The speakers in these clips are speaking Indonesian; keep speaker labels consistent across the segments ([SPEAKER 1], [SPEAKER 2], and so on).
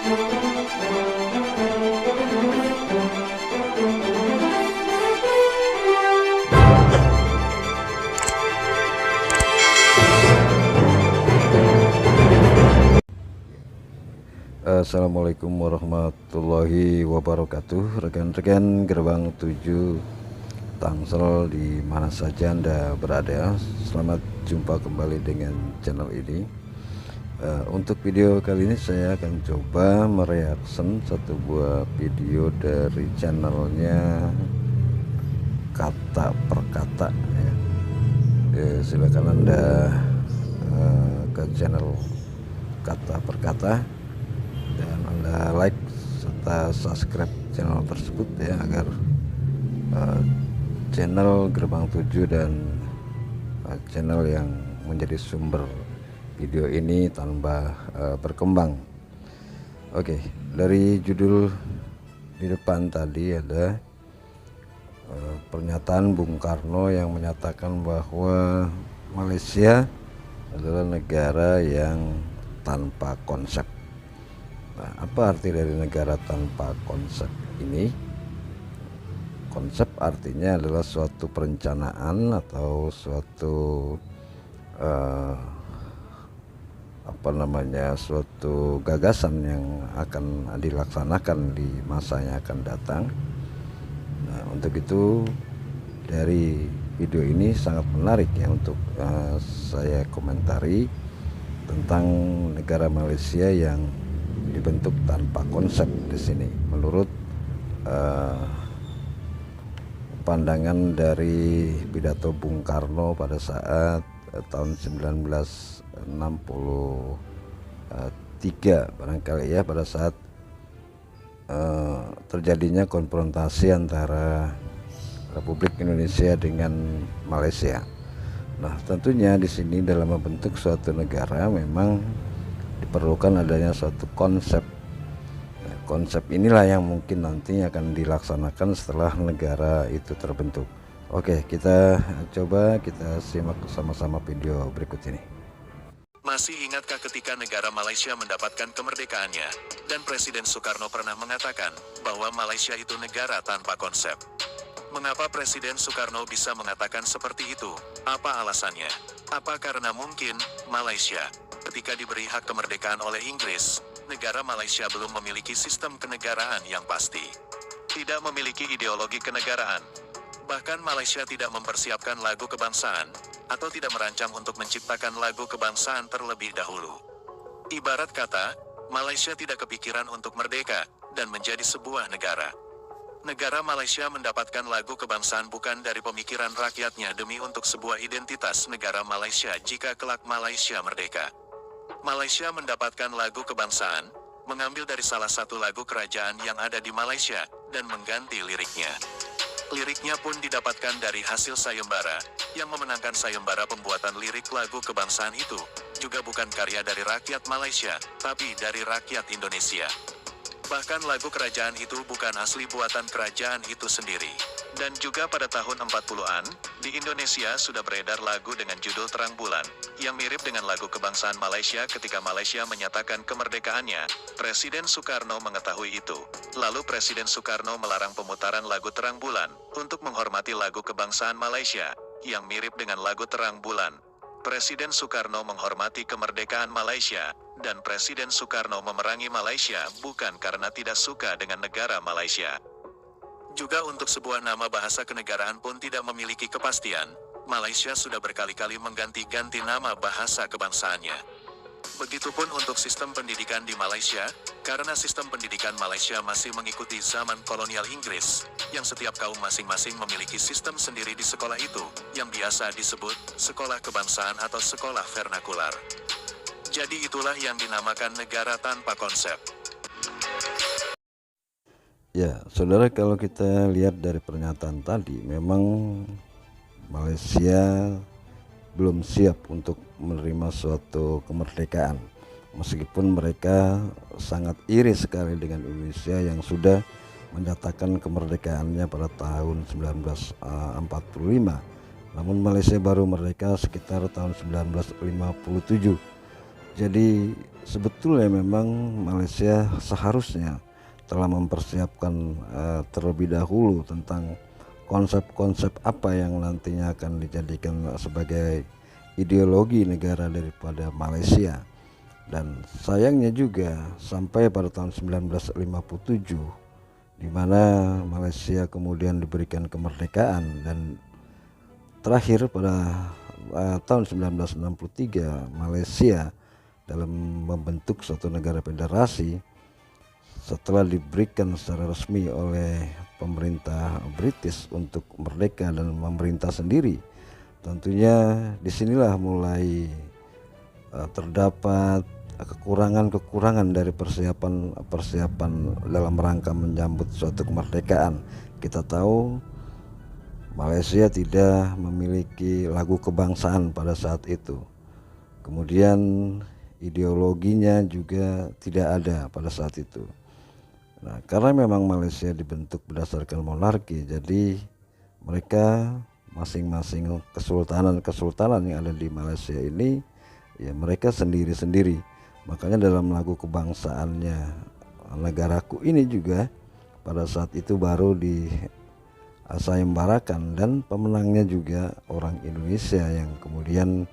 [SPEAKER 1] Assalamualaikum warahmatullahi wabarakatuh. Rekan-rekan Gerbang 7 Tangsel di mana saja Anda berada, selamat jumpa kembali dengan channel ini. Untuk video kali ini saya akan coba mereaction satu buah video dari channelnya Kata Per Kata ya. Silakan Anda ke channel Kata Per Kata dan Anda like serta subscribe channel tersebut ya, agar channel Gerbang 7 dan channel yang menjadi sumber video ini tambah berkembang. Oke, dari judul di depan tadi ada pernyataan Bung Karno yang menyatakan bahwa Malaysia adalah negara yang tanpa konsep. Nah, apa arti dari negara tanpa konsep ini? Konsep artinya adalah suatu perencanaan atau suatu suatu gagasan yang akan dilaksanakan di masa yang akan datang. Nah, untuk itu dari video ini sangat menarik ya untuk saya komentari tentang negara Malaysia yang dibentuk tanpa konsep di sini menurut pandangan dari pidato Bung Karno pada saat tahun 1963 barangkali ya, pada saat terjadinya konfrontasi antara Republik Indonesia dengan Malaysia. Nah, tentunya di sini dalam membentuk suatu negara memang diperlukan adanya suatu konsep. Nah, konsep inilah yang mungkin nanti akan dilaksanakan setelah negara itu terbentuk. Oke, kita coba simak sama-sama video berikut ini.
[SPEAKER 2] Masih ingatkah ketika negara Malaysia mendapatkan kemerdekaannya, dan Presiden Soekarno pernah mengatakan bahwa Malaysia itu negara tanpa konsep? Mengapa Presiden Soekarno bisa mengatakan seperti itu? Apa alasannya? Apa karena mungkin Malaysia ketika diberi hak kemerdekaan oleh Inggris, negara Malaysia belum memiliki sistem kenegaraan yang pasti, tidak memiliki ideologi kenegaraan, bahkan Malaysia tidak mempersiapkan lagu kebangsaan, atau tidak merancang untuk menciptakan lagu kebangsaan terlebih dahulu. Ibarat kata, Malaysia tidak kepikiran untuk merdeka dan menjadi sebuah negara. Negara Malaysia mendapatkan lagu kebangsaan bukan dari pemikiran rakyatnya demi untuk sebuah identitas negara Malaysia jika kelak Malaysia merdeka. Malaysia mendapatkan lagu kebangsaan, mengambil dari salah satu lagu kerajaan yang ada di Malaysia, dan mengganti liriknya. Liriknya pun didapatkan dari hasil sayembara, yang memenangkan sayembara pembuatan lirik lagu kebangsaan itu, juga bukan karya dari rakyat Malaysia, tapi dari rakyat Indonesia. Bahkan lagu kerajaan itu bukan asli buatan kerajaan itu sendiri. Dan juga pada tahun 40-an, di Indonesia sudah beredar lagu dengan judul Terang Bulan, yang mirip dengan lagu kebangsaan Malaysia ketika Malaysia menyatakan kemerdekaannya. Presiden Soekarno mengetahui itu. Lalu Presiden Soekarno melarang pemutaran lagu Terang Bulan, untuk menghormati lagu kebangsaan Malaysia, yang mirip dengan lagu Terang Bulan. Presiden Soekarno menghormati kemerdekaan Malaysia, dan Presiden Soekarno memerangi Malaysia bukan karena tidak suka dengan negara Malaysia. Juga untuk sebuah nama bahasa kenegaraan pun tidak memiliki kepastian. Malaysia sudah berkali-kali mengganti-ganti nama bahasa kebangsaannya. Begitupun untuk sistem pendidikan di Malaysia, karena sistem pendidikan Malaysia masih mengikuti zaman kolonial Inggris, yang setiap kaum masing-masing memiliki sistem sendiri di sekolah itu, yang biasa disebut sekolah kebangsaan atau sekolah vernakular. Jadi itulah yang dinamakan negara tanpa konsep.
[SPEAKER 1] Ya, saudara, kalau kita lihat dari pernyataan tadi, memang Malaysia belum siap untuk menerima suatu kemerdekaan. Meskipun mereka sangat iri sekali dengan Indonesia yang sudah menyatakan kemerdekaannya pada tahun 1945. Namun Malaysia baru merdeka sekitar tahun 1957. Jadi sebetulnya memang Malaysia seharusnya telah mempersiapkan terlebih dahulu tentang konsep-konsep apa yang nantinya akan dijadikan sebagai ideologi negara daripada Malaysia. Dan sayangnya juga sampai pada tahun 1957 di mana Malaysia kemudian diberikan kemerdekaan, dan terakhir pada tahun 1963 Malaysia dalam membentuk suatu negara federasi setelah diberikan secara resmi oleh pemerintah British untuk merdeka dan memerintah sendiri. Tentunya disinilah mulai terdapat kekurangan-kekurangan dari persiapan dalam rangka menyambut suatu kemerdekaan. Kita tahu Malaysia tidak memiliki lagu kebangsaan pada saat itu. Kemudian ideologinya juga tidak ada pada saat itu. Nah, karena memang Malaysia dibentuk berdasarkan monarki, jadi mereka masing-masing kesultanan yang ada di Malaysia ini ya mereka sendiri-sendiri. Makanya dalam lagu kebangsaannya negaraku ini juga pada saat itu baru disayembarakan, dan pemenangnya juga orang Indonesia yang kemudian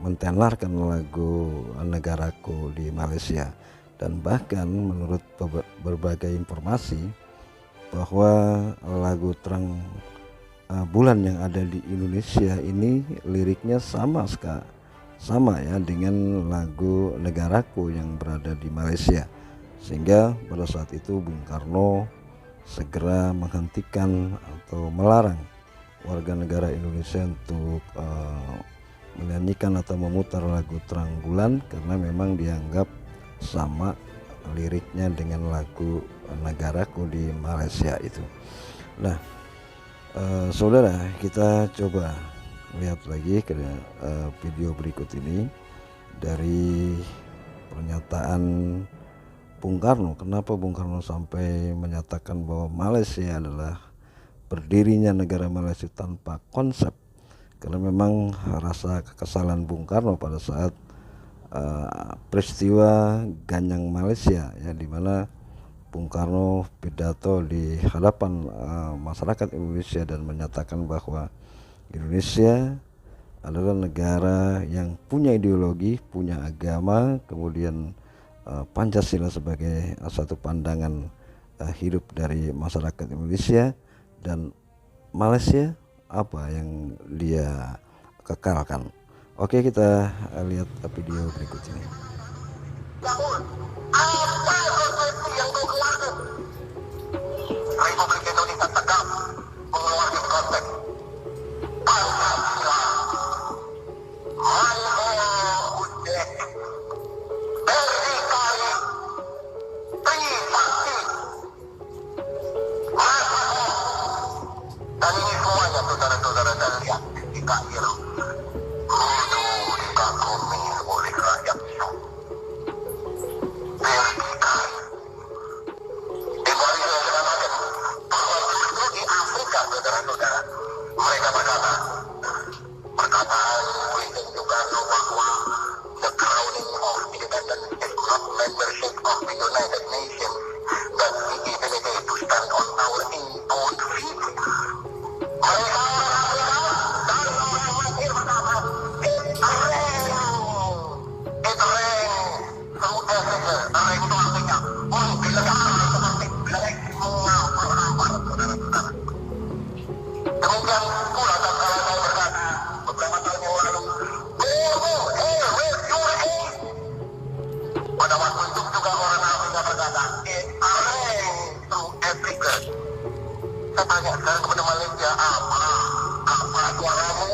[SPEAKER 1] mentelarkan lagu negaraku di Malaysia. Dan bahkan menurut berbagai informasi bahwa lagu Terang Bulan yang ada di Indonesia ini liriknya sama ya dengan lagu negaraku yang berada di Malaysia, sehingga pada saat itu Bung Karno segera menghentikan atau melarang warga negara Indonesia untuk menyanyikan atau memutar lagu Terang Bulan karena memang dianggap sama liriknya dengan lagu negaraku di Malaysia itu. Nah, saudara, kita coba lihat lagi ke video berikut ini dari pernyataan Bung Karno. Kenapa Bung Karno sampai menyatakan bahwa Malaysia adalah berdirinya negara Malaysia tanpa konsep? Karena memang rasa kekesalan Bung Karno pada saat peristiwa Ganyang Malaysia ya, di mana Bung Karno pidato di hadapan masyarakat Indonesia dan menyatakan bahwa Indonesia adalah negara yang punya ideologi, punya agama, kemudian Pancasila sebagai satu pandangan hidup dari masyarakat Indonesia, dan Malaysia apa yang dia kekalkan. Oke, kita lihat video berikut ini.
[SPEAKER 3] Republik Indonesia tegak mengeluarkan konsep Pancasila, Malaysia, berdikari, trisakti, dan ini semuanya saudara-saudara dan lihat di Kairo, kudu dikagumi oleh rakyat berdikari. Saudara-saudara, mereka berkata perkataan Presiden Soekarno bahwa the crowning of independence is not membership of the United Nations, but the ability to stand on our own feet. Mereka orang Afrika dan orang Mesir berkata it rain South Africa. Rain itu artinya menggelegar seperti black mengapar-apar, saudara-saudara. Demikian pula tatkala saya berkata beberapa tahun yang lalu, pada waktu itu juga orang Afrika berkata, it rains to Africa. Saya tanya sekarang kepada Malaysia, apa suaramu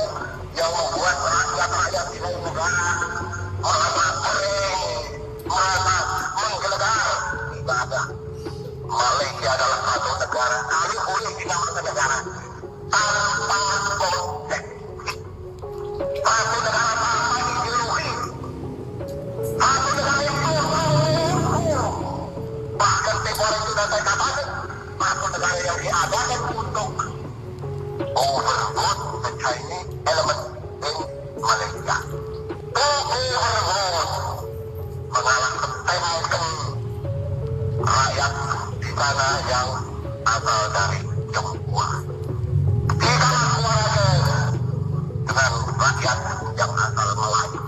[SPEAKER 3] yang membuat rakyat-rakyat di negara merasa kering, merasa menggelegar? Tidak ada. Malaysia adalah satu negara, alih boleh dinamakan negara tanpa konsep, satu negara tanpa ideologi, satu negara yang bahkan tempoh hari sudah saya katakan, satu negara yang diadakan untuk overload the Chinese element in Malaysia. To overload berasal dari Tionghoa. Kita suara dengan rakyat yang asal Melayu.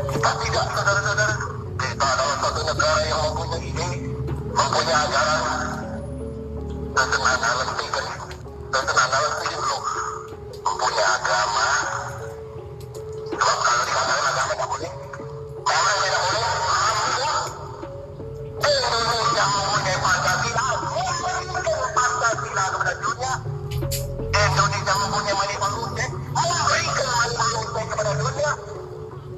[SPEAKER 3] Kita tidak, saudara-saudara, kita adalah satu negara yang mempunyai ide, mempunyai ajaran, mempunyai agama. Sebab kalau dikatakan agama tidak boleh, orang tidak boleh, Indonesia mempunyai Pancasila, memberikan Pancasila kepada dunia. Indonesia mempunyai manifesto, memberikan manifesto kepada dunia.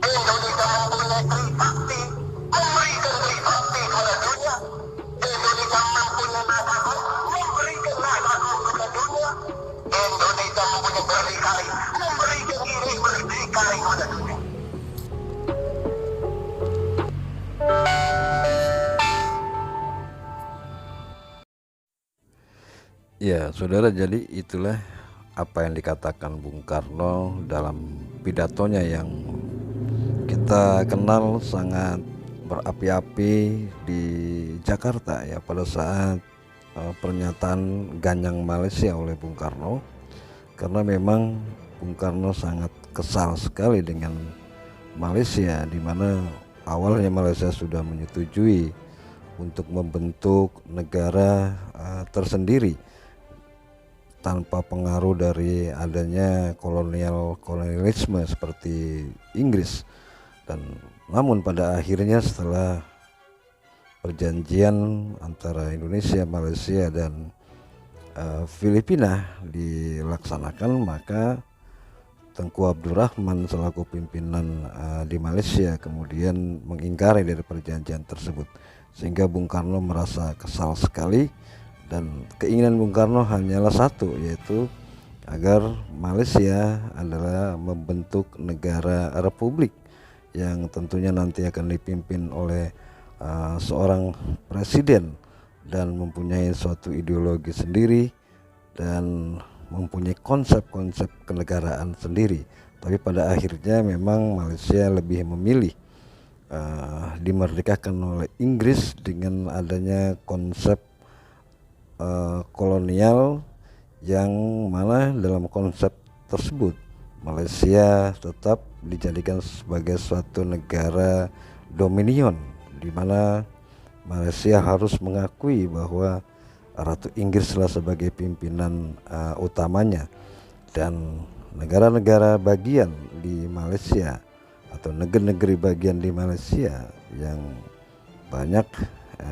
[SPEAKER 3] Indonesia mempunyai Trisakti, memberikan Trisakti kepada dunia. Indonesia mempunyai Nasional, memberikan Nasional kepada dunia. Indonesia mempunyai berdikari, memberikan diri berdikari kepada dunia.
[SPEAKER 1] Ya, saudara, jadi itulah apa yang dikatakan Bung Karno dalam pidatonya yang kita kenal sangat berapi-api di Jakarta ya, pada saat pernyataan Ganyang Malaysia oleh Bung Karno, karena memang Bung Karno sangat kesal sekali dengan Malaysia, di mana awalnya Malaysia sudah menyetujui untuk membentuk negara tersendiri tanpa pengaruh dari adanya kolonialisme seperti Inggris. Dan namun pada akhirnya setelah perjanjian antara Indonesia, Malaysia dan Filipina dilaksanakan, maka Tengku Abdurrahman selaku pimpinan di Malaysia kemudian mengingkari dari perjanjian tersebut, sehingga Bung Karno merasa kesal sekali. Dan keinginan Bung Karno hanyalah satu, yaitu agar Malaysia adalah membentuk negara republik yang tentunya nanti akan dipimpin oleh seorang presiden dan mempunyai suatu ideologi sendiri dan mempunyai konsep-konsep kenegaraan sendiri. Tapi pada akhirnya memang Malaysia lebih memilih dimerdekakan oleh Inggris dengan adanya konsep kolonial, yang mana dalam konsep tersebut Malaysia tetap dijadikan sebagai suatu negara dominion, di mana Malaysia harus mengakui bahwa Ratu Inggris lah sebagai pimpinan utamanya, dan negara-negara bagian di Malaysia atau negeri-negeri bagian di Malaysia yang banyak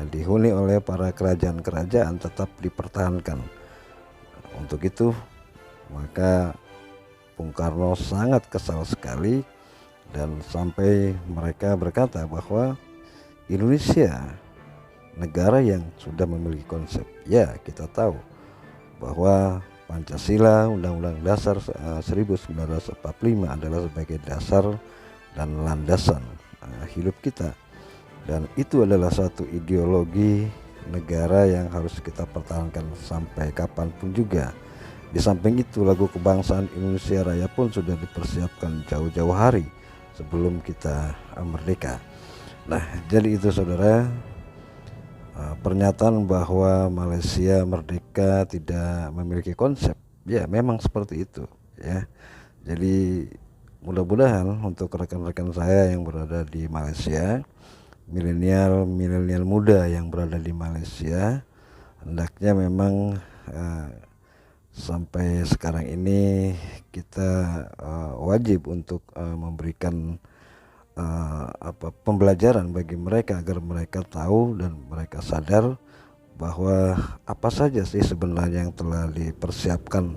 [SPEAKER 1] dihuni oleh para kerajaan-kerajaan tetap dipertahankan. Untuk itu maka Bung Karno sangat kesal sekali, dan sampai mereka berkata bahwa Indonesia negara yang sudah memiliki konsep. Ya, kita tahu bahwa Pancasila, Undang-Undang Dasar 1945 adalah sebagai dasar dan landasan hidup kita. Dan itu adalah satu ideologi negara yang harus kita pertahankan sampai kapanpun juga. Di samping itu, lagu kebangsaan Indonesia Raya pun sudah dipersiapkan jauh-jauh hari sebelum kita merdeka. Nah, jadi itu saudara, pernyataan bahwa Malaysia merdeka tidak memiliki konsep, ya memang seperti itu ya. Jadi mudah-mudahan untuk rekan-rekan saya yang berada di Malaysia, milenial muda yang berada di Malaysia, hendaknya memang sampai sekarang ini kita wajib untuk memberikan pembelajaran bagi mereka agar mereka tahu dan mereka sadar bahwa apa saja sih sebenarnya yang telah dipersiapkan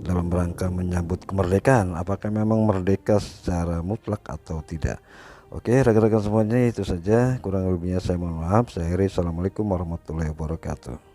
[SPEAKER 1] dalam rangka menyambut kemerdekaan. Apakah memang merdeka secara mutlak atau tidak? Oke, rekan-rekan semuanya, itu saja, kurang lebihnya saya mohon maaf. Saya Heri, assalamualaikum warahmatullahi wabarakatuh.